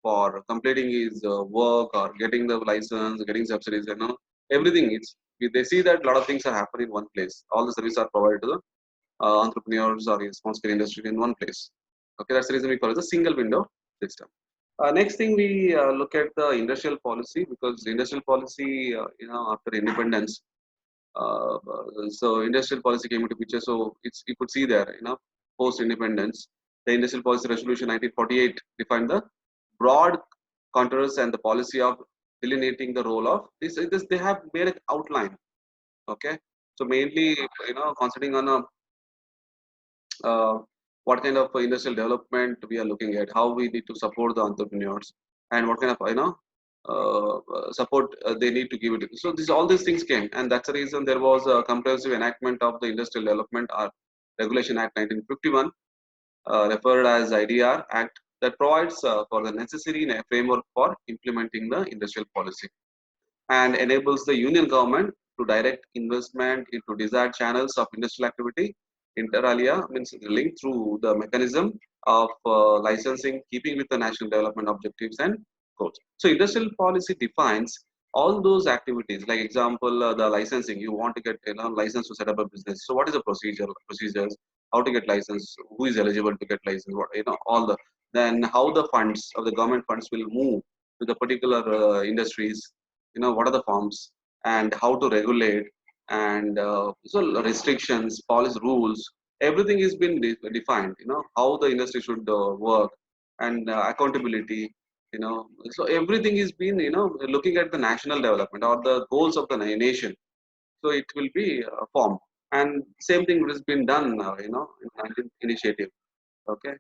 for completing his work or getting the license, getting subsidies, everything. They see that a lot of things are happening in one place. All the services are provided to the entrepreneurs or small scale industry in one place. Okay, that's the reason we call it a single window system. Next thing we look at the industrial policy, because industrial policy, after independence, so industrial policy came into picture. So it's you could see there, post independence, the industrial policy resolution 1948 defined the broad contours and the policy of delineating the role of this. They have made an outline. Okay, so mainly concentrating on a what kind of industrial development we are looking at, how we need to support the entrepreneurs, and what kind of support they need to give it. So all these things came, and that's the reason there was a comprehensive enactment of the Industrial Development or Regulation Act 1951, referred as IDR Act, that provides for the necessary framework for implementing the industrial policy and enables the union government to direct investment into desired channels of industrial activity. Inter alia means linked through the mechanism of licensing, keeping with the national development objectives and goals. So, industrial policy defines all those activities. Like example, the licensing. You want to get license to set up a business. So, what is the procedures? How to get license? Who is eligible to get license? What all the then how the funds of the government funds will move to the particular industries. What are the forms and how to regulate, and so restrictions, policy, rules, everything is been defined. How the industry should work, and accountability. So everything is been looking at the national development or the goals of the nation. So it will be formed, and same thing has been done in 19th initiative. Okay,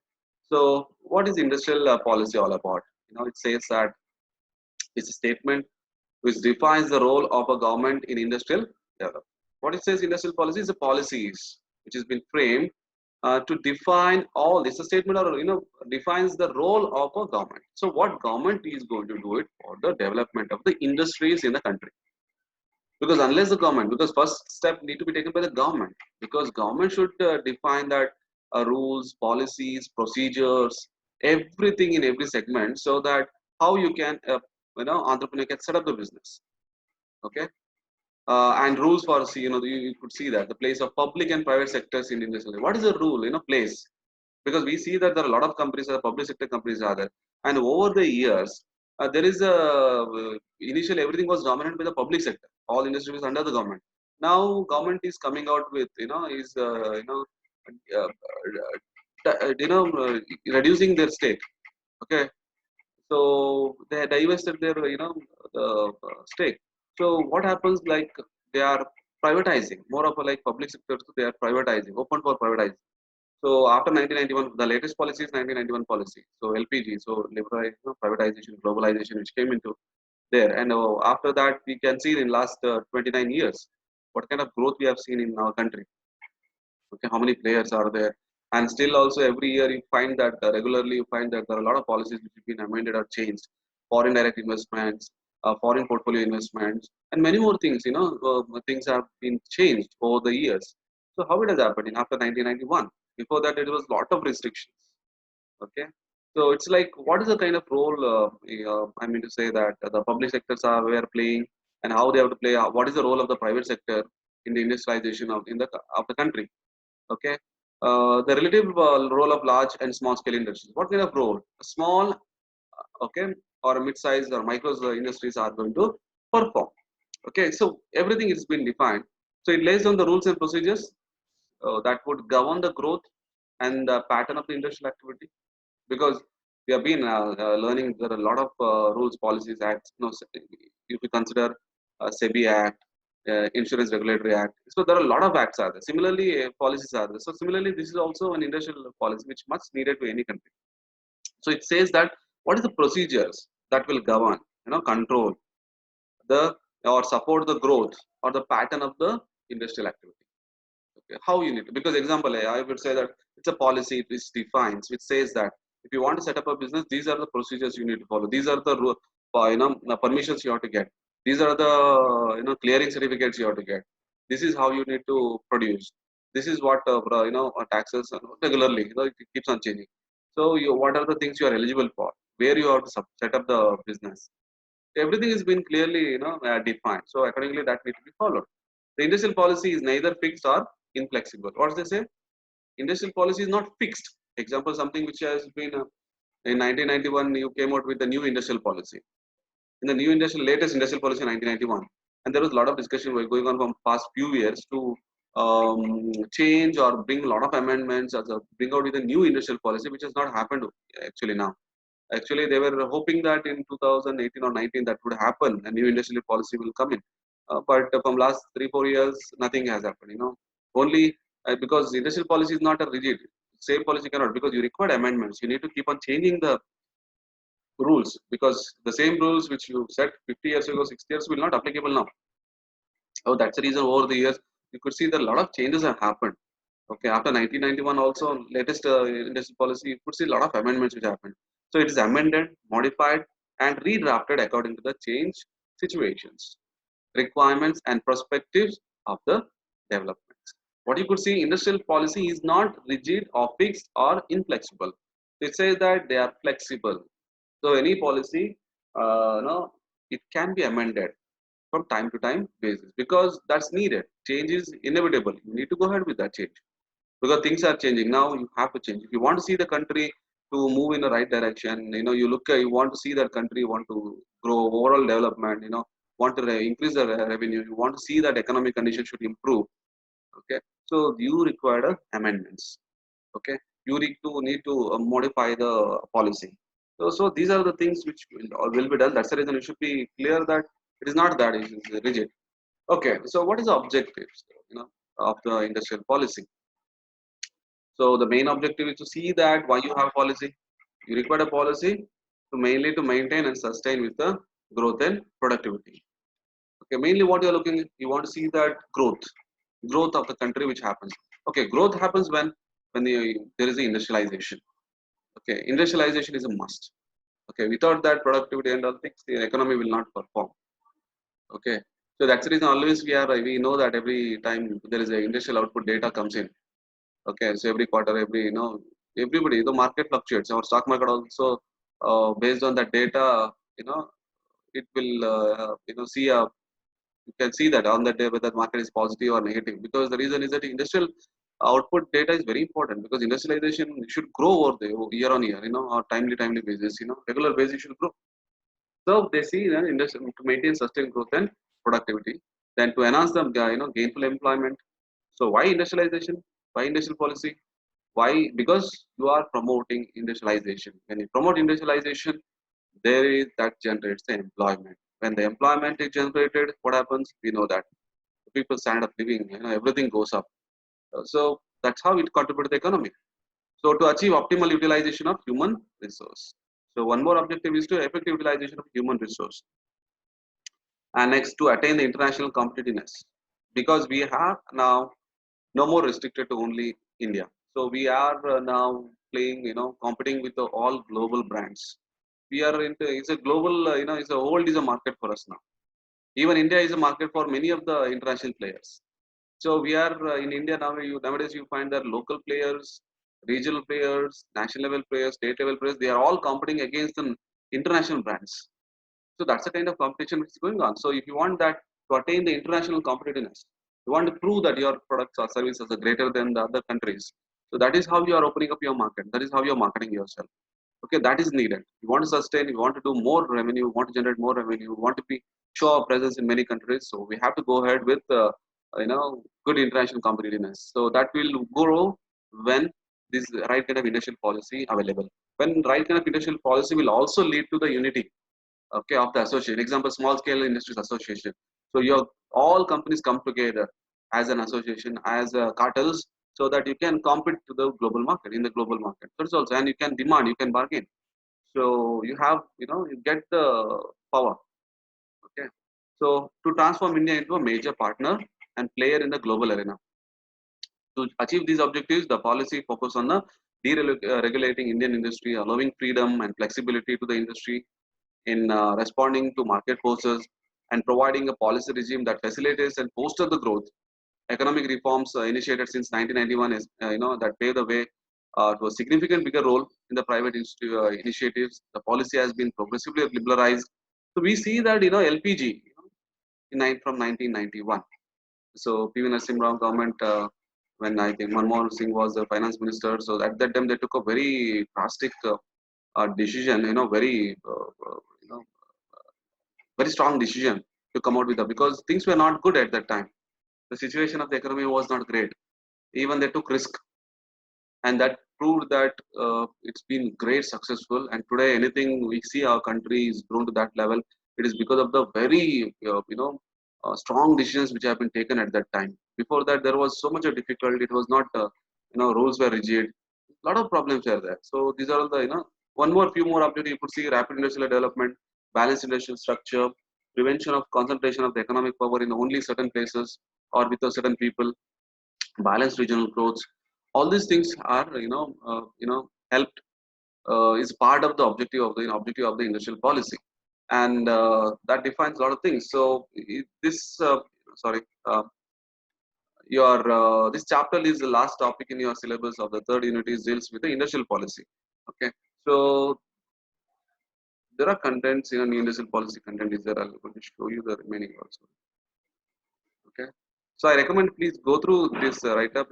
so what is industrial policy all about? It says that it's a statement which defines the role of a government in industrial development. What it says, industrial policy is a policies which has been framed to define all. This a statement, or defines the role of a government. So what government is going to do it for the development of the industries in the country? Because unless the government, because first step need to be taken by the government, because government should define that rules, policies, procedures, everything in every segment, so that how you can entrepreneur can set up the business. Okay, and rules for you could see that the place of public and private sectors in industry. What is the rule place? Because we see that there are a lot of companies, public sector companies are there, and over the years there is a initially everything was dominated by the public sector. All industry was under the government. Now government is coming out with is uh, reducing their stake. Okay, so they divested their stake. So what happens, like they are privatizing more of a like public sector, so they are privatizing, open for privatizing. So after 1991, the latest policy is 1991 policy. So LPG, so privatization, globalization, which came into there, and after that we can see in last 29 years what kind of growth we have seen in our country. Okay, how many players are there? And still also every year you find that regularly you find that there are a lot of policies which have been amended or changed. Foreign direct investments, foreign portfolio investments, and many more things. Things have been changed over the years. So how it has happened in after 1991? Before that, it was lot of restrictions. Okay, so it's like what is the kind of role? I mean to say that the public sectors are were playing, and how they have to play. What is the role of the private sector in the industrialization of the country? Okay, the relative role of large and small scale industries. What kind of role? Small, okay, or mid-sized or micro industries are going to perform. Okay, so everything has been defined. So it lays down the rules and procedures that would govern the growth and the pattern of the industrial activity. Because we have been learning there are a lot of rules, policies, acts. If you consider SEBI Act, Insurance Regulatory Act, so there are a lot of acts are there. Similarly, policies are there. So similarly, this is also an industrial policy which much needed to any country. So it says that what is the procedures that will govern, control the or support the growth or the pattern of the industrial activity. Okay, how you need to, because example I would say that it's a policy which defines, which says that if you want to set up a business, these are the procedures you need to follow. These are the the permissions you have to get. These are the clearing certificates you have to get. This is how you need to produce. This is what taxes regularly. It keeps on changing. So what are the things you are eligible for? where you have to set up the business. Everything has been clearly defined. So accordingly, that needs to be followed. The industrial policy is neither fixed or inflexible. What does they say? Industrial policy is not fixed. Example, something which has been in 1991, you came out with the new industrial policy. In the new latest industrial policy in 1991, and there was a lot of discussion going on from past few years to change or bring a lot of amendments or bring out with a new industrial policy, which has not happened actually now. Actually, they were hoping that in 2018 or 19 that would happen. A new industrial policy will come in, but from last 3-4 years, nothing has happened. Only because industrial policy is not a rigid. Same policy cannot, because you require amendments. You need to keep on changing the rules, because the same rules which you set 50 years ago, 60 years will not applicable now. Oh, that's the reason over the years you could see that a lot of changes have happened. Okay, after 1991 also, latest industrial policy, you could see a lot of amendments which happened. So it is amended, modified, and redrafted according to the change situations, requirements, and perspectives of the developments. What you could see, industrial policy is not rigid or fixed or inflexible. It says that they are flexible. So any policy, it can be amended from time to time basis, because that's needed. Change is inevitable. You need to go ahead with that change, because things are changing now. You have to change if you want to see the country to move in the right direction. You want to see that country, you want to grow overall development, want to increase the revenue, you want to see that economic condition should improve. Okay, so you require amendments. Okay, you need to modify the policy. So these are the things which will be done. That's the reason it should be clear that it is not that it is rigid. Okay, so what is the objectives, of the industrial policy? So the main objective is to see that why you have policy. You require a policy to mainly to maintain and sustain with the growth and productivity. Okay, mainly what you are looking at, you want to see that growth of the country which happens. Okay, growth happens when there is the industrialization. Okay, industrialization is a must. Okay, without that productivity and all things, the economy will not perform. Okay, so that's the reason always we know that every time there is a industrial output data comes in. Okay, so every quarter, everybody, the market fluctuates. Our stock market also, based on that data, it will, see you can see that on that day whether the market is positive or negative. Because the reason is that industrial output data is very important, because industrialization should grow over the year on year, or timely basis, regular basis should grow. So they see that to maintain sustained growth and productivity, then to enhance the gainful employment. So why industrialization? Why industrial policy? Why? Because you are promoting industrialization. When you promote industrialization, there is that generates the employment. When the employment is generated, what happens? We know that people stand up living. Everything goes up. So that's how it contributes to the economy. So to achieve optimal utilization of human resource. So one more objective is to effective utilization of human resource. And next, to attain the international competitiveness, because we have now no more restricted to only India. So we are now playing, competing with all global brands. We are into, it's a global, it's a world is a market for us now. Even India is a market for many of the international players. So we are in India now. Nowadays you find that local players, regional players, national level players, state level players, they are all competing against the international brands. So that's the kind of competition which is going on. So if you want that to attain the international competitiveness, you want to prove that your products or services are greater than the other countries. So that is how you are opening up your market. That is how you are marketing yourself. Okay, that is needed. You want to sustain, you want to do more revenue, you want to generate more revenue, you want to show our presence in many countries. So we have to go ahead with good international competitiveness. So that will grow when this right kind of industrial policy available. When right kind of industrial policy will also lead to the unity, okay, of the association. Example, small scale industries association. So your all companies come together as an association, as cartels, so that you can compete to the global market, in the global market. That's also, and you can demand, you can bargain. So you have, you get the power. Okay. So to transform India into a major partner and player in the global arena. To achieve these objectives, the policy focus on the deregulating Indian industry, allowing freedom and flexibility to the industry in responding to market forces, and providing a policy regime that facilitates and fosters the growth. Economic reforms initiated since 1991 is, that pave the way to a significant bigger role in the private initiatives. The policy has been progressively liberalized. So we see that LPG from 1991. So PV Narasimha Rao government, when I think Manmohan Singh was the finance minister, so at that time they took a very drastic decision, very very strong decision to come out with that, because things were not good at that time. The situation of the economy was not great. Even they took risk, and that proved that it's been great successful. And today anything we see our country is grown to that level, it is because of the very strong decisions which have been taken at that time. Before that there was so much of difficult, it was not rules were rigid, a lot of problems were there. So these are all the one more few more updates you could see: rapid industrial development, balanced industrial structure, prevention of concentration of the economic power in only certain places or with a certain people, balanced regional growth. All these things are helped, is part of the objective of the industrial policy, and that defines a lot of things. So this sorry your this chapter is the last topic in your syllabus of the third unit, is deals with the industrial policy. Okay, so there are contents in an industrial policy content is there. I'm going to show you the remaining also. Okay, so I recommend please go through this write up,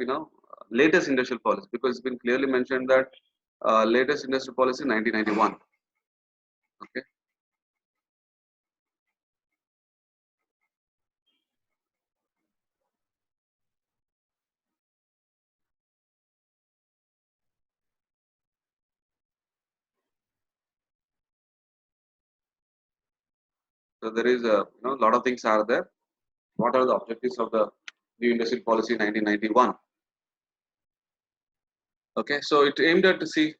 latest industrial policy, because it's been clearly mentioned that latest industrial policy 1991. Okay, so there is a lot of things are there. What are the objectives of the new industrial policy 1991? Okay, so it aimed at to see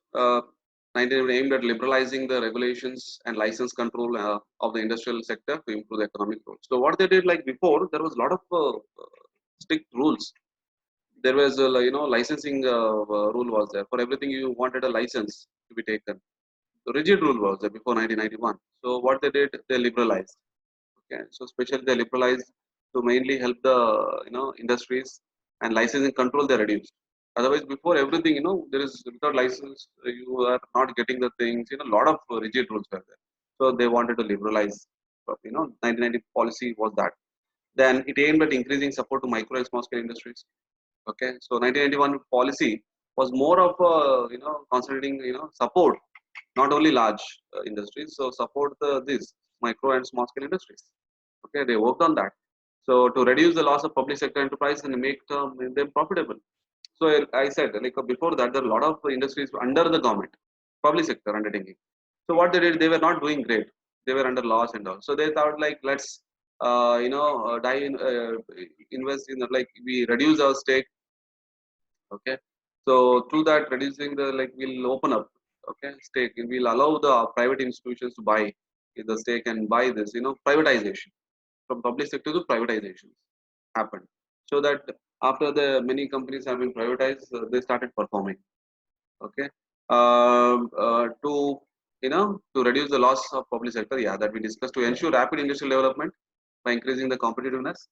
19 aimed at liberalizing the regulations and license control of the industrial sector to improve the economic growth. So what they did, like before, there was a lot of strict rules. There was a licensing rule was there for everything. You wanted a license to be taken. The rigid rule was there before 1991. So what they did, they liberalized. Okay, so especially they liberalized to mainly help the industries, and licensing control they reduced. Otherwise, before everything, there is without license, you are not getting the things. A lot of rigid rules were there. So they wanted to liberalize. 1990 policy was that. Then it aimed at increasing support to micro and small scale industries. Okay, so 1991 policy was more of concentrating support, not only large industries. So support this micro and small scale industries. Okay, they worked on that. So to reduce the loss of public sector enterprise and make them profitable. So I said, like before that, there are a lot of industries under the government, public sector undertaking. So what they did, they were not doing great. They were under loss and all. So they thought like, let's invest in like we reduce our stake. Okay, so through that reducing the, like, we'll open up, okay, stake, and we'll allow the private institutions to buy the stake and buy this, privatization, from public sector to privatization happened. So that after the many companies have been privatized, they started performing. Okay, to to reduce the loss of public sector, yeah, that we discussed, to ensure rapid industrial development by increasing the competitiveness.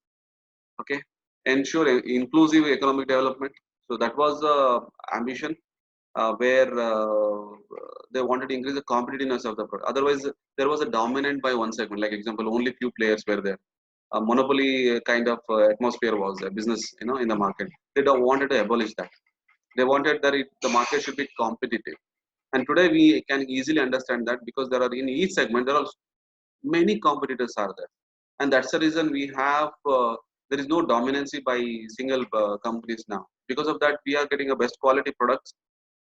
Okay, ensure inclusive economic development. So that was the ambition, where they wanted to increase the competitiveness of the product. Otherwise there was a dominant by one segment, like example only few players were there, a monopoly kind of atmosphere was a business in the market. They don't wanted to abolish that. They wanted that the market should be competitive. And today we can easily understand that, because there are in each segment there are many competitors are there, and that's the reason we have there is no dominancy by single companies now. Because of that we are getting a best quality products.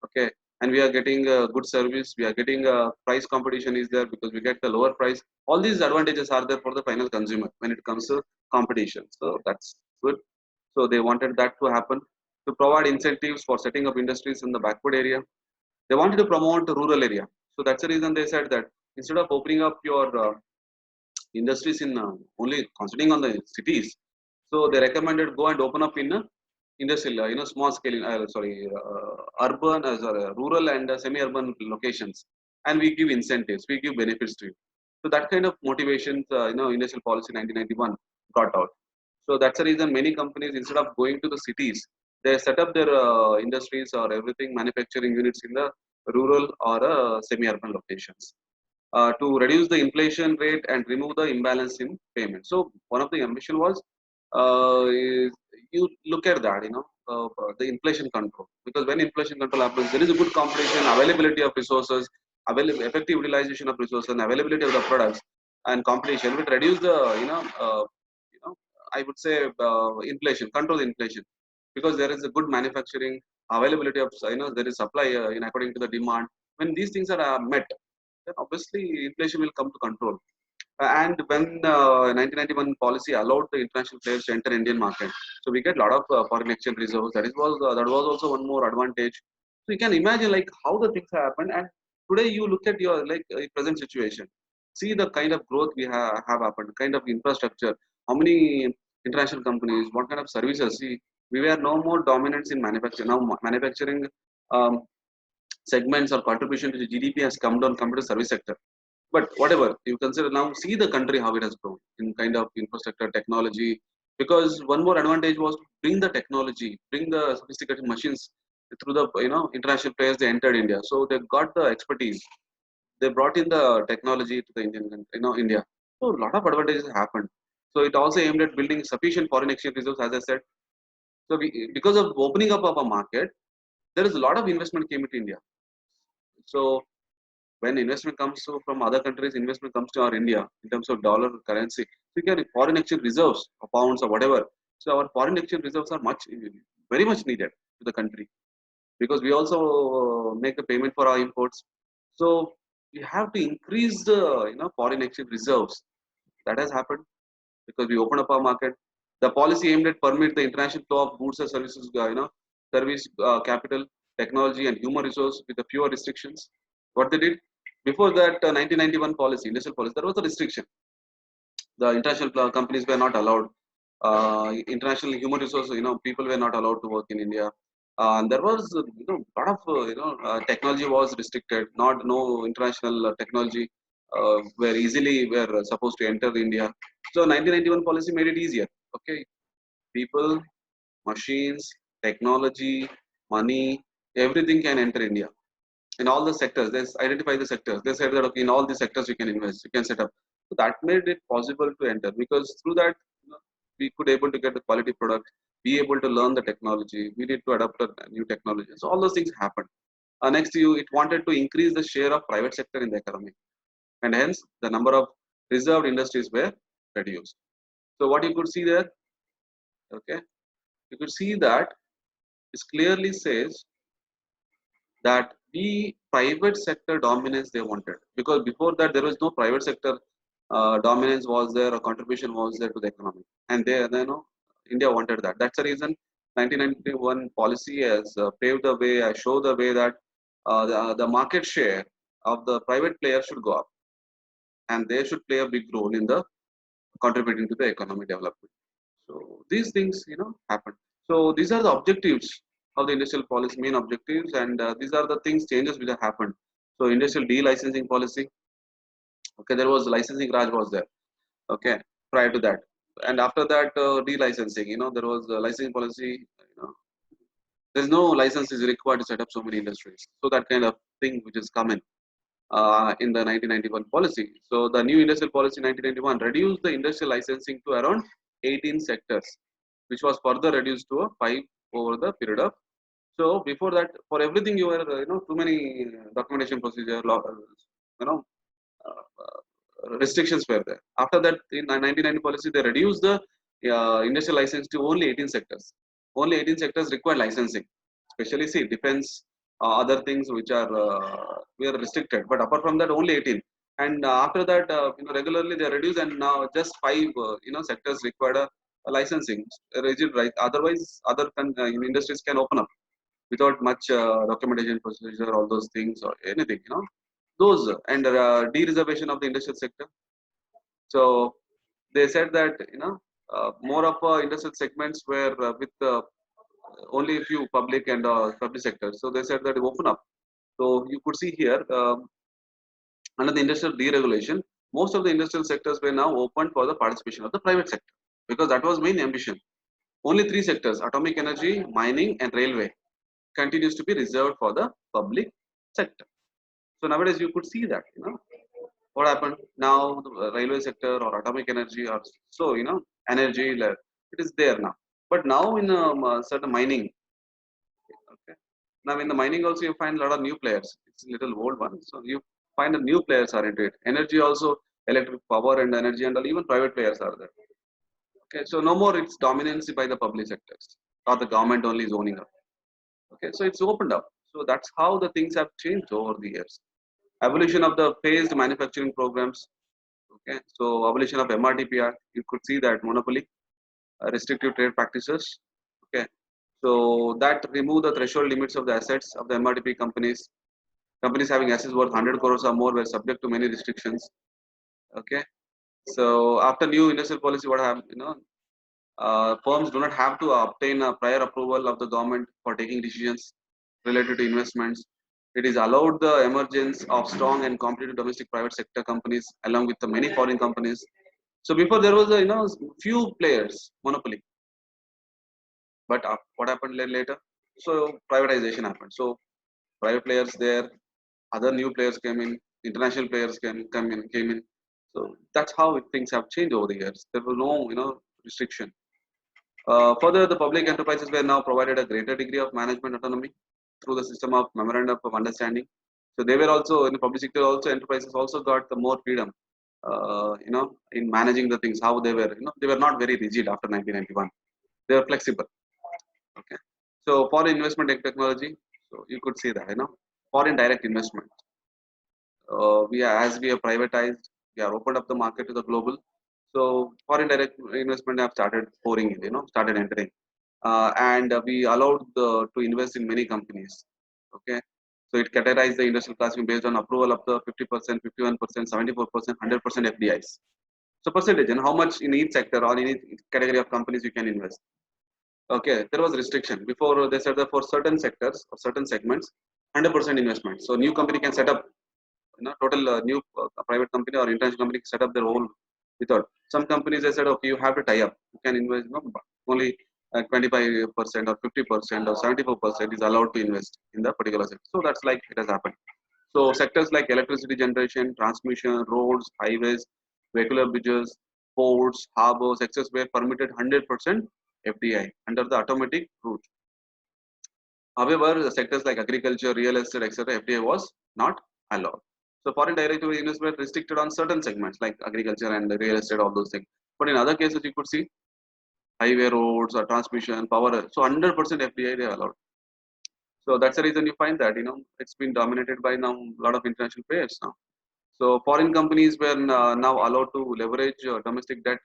Okay, and we are getting a good service, we are getting a price competition is there, because we get the lower price. All these advantages are there for the final consumer when it comes to competition. So that's good. So they wanted that to happen, to provide incentives for setting up industries in the backward area. They wanted to promote the rural area. So that's the reason they said that instead of opening up your industries in only concentrating on the cities, so they recommended go and open up in industrial, small scale, urban, rural and semi-urban locations, and we give incentives, we give benefits to you. So that kind of motivations, industrial policy 1991 got out. So that's the reason many companies, instead of going to the cities, They set up their industries or everything manufacturing units in the rural or semi-urban locations to reduce the inflation rate and remove the imbalance in payment. So one of the ambition was is you look at that, the inflation control, because when inflation control happens, there is a good competition, availability of resources, effective utilization of resources, and availability of the products, and competition will reduce the you know I would say inflation, control the inflation, because there is a good manufacturing availability of there is supply in according to the demand. When these things are met, then obviously inflation will come to control. And when 1991 policy allowed the international players to enter Indian market, so we get a lot of foreign exchange reserves. That was also one more advantage. So you can imagine like how the things happen. And today you look at your present situation, see the kind of growth we have happened, kind of infrastructure, how many international companies, what kind of services. See, we were no more dominance in manufacturing. Now manufacturing um, segments or contribution to the GDP has come down compared to service sector. But whatever you consider now, see the country how it has grown in kind of infrastructure, technology. Because one more advantage was to bring the technology, bring the sophisticated machines through the international players. They entered India, so they got the expertise. They brought in the technology to the India. So a lot of advantages happened. So it also aimed at building sufficient foreign exchange reserves, as I said. So because of opening up of a market, there is a lot of investment came into India. So when investment comes from other countries, investment comes to our India in terms of dollar currency. We can foreign exchange reserves or pounds or whatever. So our foreign exchange reserves are very much needed to the country, because we also make the payment for our imports. So we have to increase the foreign exchange reserves. That has happened because we open up our market. The policy aimed at permit the international flow of goods and services, service capital, technology, and human resource with a fewer restrictions. What they did before that 1991 policy, initial policy, there was a restriction. The international companies were not allowed. International human resources, people were not allowed to work in India. And there was, lot of, technology was restricted. Not no international technology were easily were supposed to enter India. So 1991 policy made it easier. Okay, people, machines, technology, money, everything can enter India in all the sectors. They identify the sectors. They said that okay, in all the sectors you can invest, you can set up. So that made it possible to enter, because through that we could able to get the quality product, be able to learn the technology. We need to adapt a new technology. So all those things happened. Next, it wanted to increase the share of private sector in the economy, and hence the number of reserved industries were reduced. So what you could see there, okay, you could see that it clearly says that the private sector dominance they wanted, because before that there was no private sector dominance was there or contribution was there to the economy, and India wanted that. That's the reason 1991 policy has paved the way, show the way that the market share of the private players should go up, and they should play a big role in the contributing to the economic development. So these things, happen. So these are the objectives of the industrial policy, main objectives, and these are the things changes which have happened. So industrial de-licensing policy. Okay, there was licensing Raj was there. Okay, prior to that, and after that de-licensing, there was a licensing policy. There's no license is required to set up so many industries. So that kind of thing which is common in the 1991 policy. So the new industrial policy 1991 reduced the industrial licensing to around 18 sectors, which was further reduced to a 5 over the period of. So before that, for everything you were, too many documentation procedure, you know, restrictions were there. After that, in 1990 policy, they reduced the industrial license to only 18 sectors. Only 18 sectors require licensing. Especially, see, defense, other things which are were restricted. But apart from that, only 18. And after that, regularly they reduce, and now just 5, sectors require a licensing rigid, right? Otherwise, other industries can open up without much documentation procedure, all those things or anything, those and de-reservation of the industrial sector. So they said that more of industrial segments were with only a few public and public sectors. So they said that open up. So you could see here under the industrial deregulation, most of the industrial sectors were now open for the participation of the private sector, because that was main ambition. Only three sectors: atomic energy, mining, and railway continues to be reserved for the public sector. So nowadays you could see that, what happened now, the railway sector or atomic energy or so, energy, it is there now. But now in certain mining, okay. Now in the mining also you find a lot of new players. It's a little old one. So you find the new players are into it. Energy also, electric power and energy and all, even private players are there. Okay, so no more it's dominance by the public sectors or the government only is owning up. Okay, so it's opened up. So that's how the things have changed over the years. Abolition of the phased manufacturing programs. Okay, so abolition of MRTPR, you could see that monopoly, restrictive trade practices. Okay, so that remove the threshold limits of the assets of the MRTP companies. Companies having assets worth 100 crores or more were subject to many restrictions. Okay, so after new industrial policy, what happened? Firms do not have to obtain a prior approval of the government for taking decisions related to investments. It is allowed the emergence of strong and competitive domestic private sector companies along with the many foreign companies. So before there was a few players monopoly, but what happened later? So privatization happened. So private players there, other new players came in, international players came in. So that's how things have changed over the years. There was no restriction. Further, the public enterprises were now provided a greater degree of management autonomy through the system of memorandum of understanding. So they were also in the public sector. Also, enterprises also got the more freedom, in managing the things. How they were, they were not very rigid after 1991. They were flexible. Okay. So foreign investment in technology. So you could see that, foreign direct investment. As we have privatized, we have opened up the market to the global. So foreign direct investment have started pouring in, started entering, and we allowed to invest in many companies. Okay, so it categorized the industrial classroom based on approval of the 50%, 51%, 74%, 100% FDIs. So percentage and how much in each sector or in each category of companies you can invest. Okay, there was restriction before they said that for certain sectors or certain segments, 100% investment. So new company can set up, total new private company or international company set up their own without. Some companies they said, okay, you have to tie up. You can invest, only 25% or 50% or 74% is allowed to invest in the particular sector. So that's like it has happened. So sectors like electricity generation, transmission, roads, highways, vehicular bridges, ports, harbors, sectors were permitted 100% FDI under the automatic route. However, the sectors like agriculture, real estate, etc., FDI was not allowed. So foreign direct investment restricted on certain segments like agriculture and real estate, all those things. But in other cases, you could see highway roads or transmission, power. So 100% FDI they are allowed. So that's the reason you find that it's been dominated by now a lot of international players now. So foreign companies were now allowed to leverage domestic debt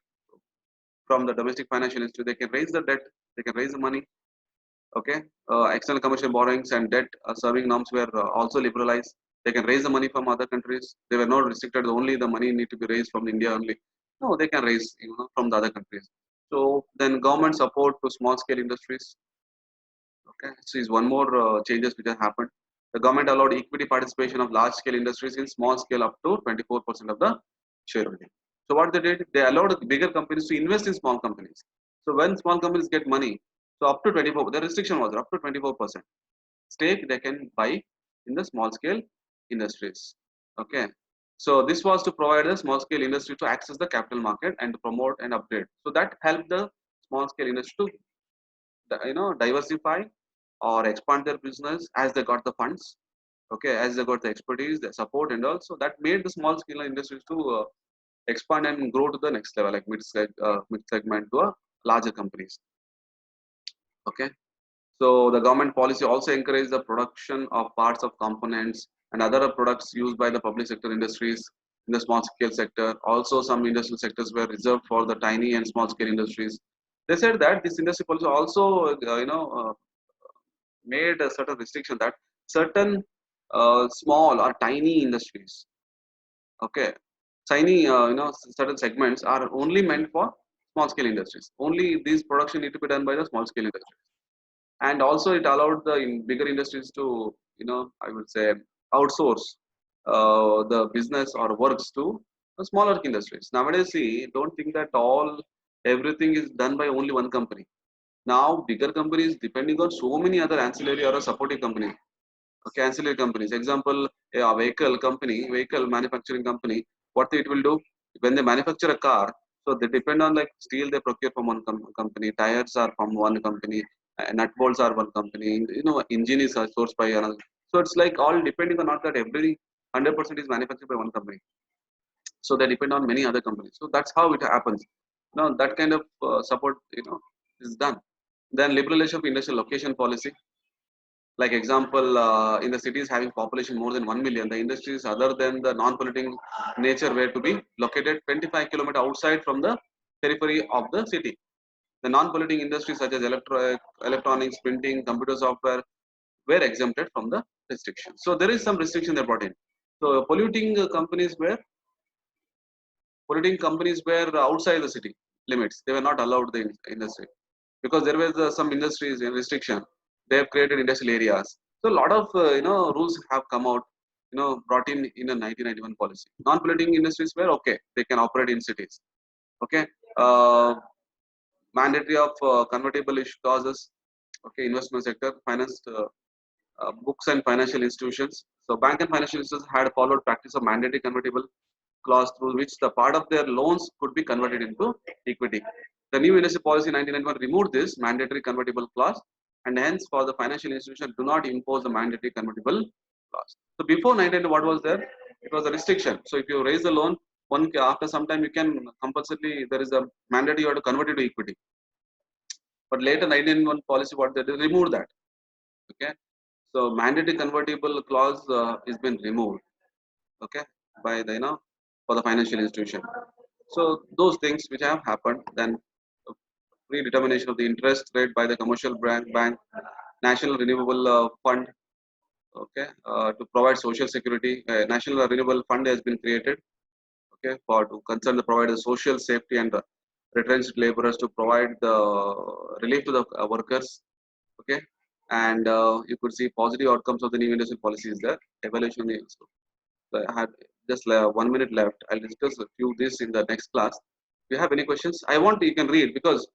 from the domestic financial institute. They can raise the debt, they can raise the money. Okay, external commercial borrowings and debt serving norms were also liberalized. They can raise the money from other countries. They were not restricted. Only the money need to be raised from India only. No, they can raise from the other countries. So then government support to small scale industries. Okay, so is one more changes which have happened. The government allowed equity participation of large scale industries in small scale up to 24% of the shareholding. So what they did, they allowed the bigger companies to invest in small companies. So when small companies get money, so up to 24, the restriction was up to 24% stake they can buy in the small scale industries. Okay, so this was to provide the small scale industry to access the capital market and to promote and upgrade. So that helped the small scale industry to diversify or expand their business as they got the funds. Okay, as they got the expertise, the support, and also that made the small scale industries to expand and grow to the next level, like mid segment to a larger companies. Okay, so the government policy also encouraged the production of parts of components and other products used by the public sector industries in the small scale sector. Also, some industrial sectors were reserved for the tiny and small scale industries. They said that this industry policy also, made a certain restriction that certain small or tiny industries, okay, tiny, certain segments are only meant for small scale industries. Only these production need to be done by the small scale industries. And also it allowed the bigger industries to, I would say, outsource the business or works to the smaller industries. Nowadays, see, don't think that everything is done by only one company. Now bigger companies depending on so many other ancillary or supporting companies. Okay, ancillary companies. Example, a vehicle company, vehicle manufacturing company. What it will do when they manufacture a car? So they depend on like steel they procure from one company, tires are from one company, nut bolts are one company. You know, engine is sourced by another. So it's like all depending on not that every 100% is manufactured by one company. So they depend on many other companies. So that's how it happens. Now that kind of support, is done. Then liberalization of industrial location policy. Like example, in the cities having population more than 1 million, the industries other than the non-polluting nature were to be located 25 kilometers outside from the periphery of the city. The non-polluting industries such as electronics, printing, computer software were exempted from the restriction. So there is some restriction they brought in. So polluting companies were outside the city limits. They were not allowed the industry because there was some industries in restriction. They have created industrial areas. So a lot of rules have come out, brought in a 1991 policy. Non-polluting industries were okay; they can operate in cities. Okay, uh, mandatory of convertible issue clauses. Okay, investment sector, finance, books and financial institutions. So bank and financial institutions had followed practice of mandatory convertible clause through which the part of their loans could be converted into equity. The new industry policy 1991 removed this mandatory convertible clause, and hence for the financial institution do not impose the mandatory convertible clause. So before 1991, what was there? It was a restriction. So if you raise the loan, after some time you can compulsorily there is a mandate you have to convert it to equity. But later 1991 policy what they did remove that. Okay, so mandatory convertible clause is been removed. Okay, by the for the financial institution. So those things which have happened, then predetermination of the interest rate by the commercial bank, national renewable fund, okay, to provide social security. National renewable fund has been created, okay, for to concern the provide the social safety and retrenched laborers to provide the relief to the workers, okay, and you could see positive outcomes of the new industrial policies there. Evaluation is I had just 1 minute left. I'll discuss a few this in the next class. If you have any questions, I want you can read because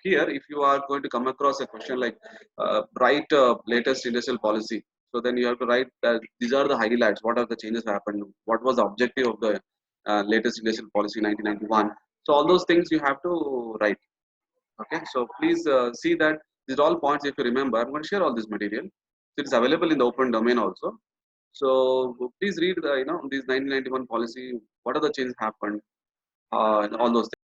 here, if you are going to come across a question like write latest industrial policy, so then you have to write that these are the highlights. What are the changes happened? What was the objective of the latest industrial policy 1991? So all those things you have to write. Okay, so please see that these are all points. If you remember, I'm going to share all this material. So it's available in the open domain also. So please read the these 1991 policy. What are the changes happened? And all those things.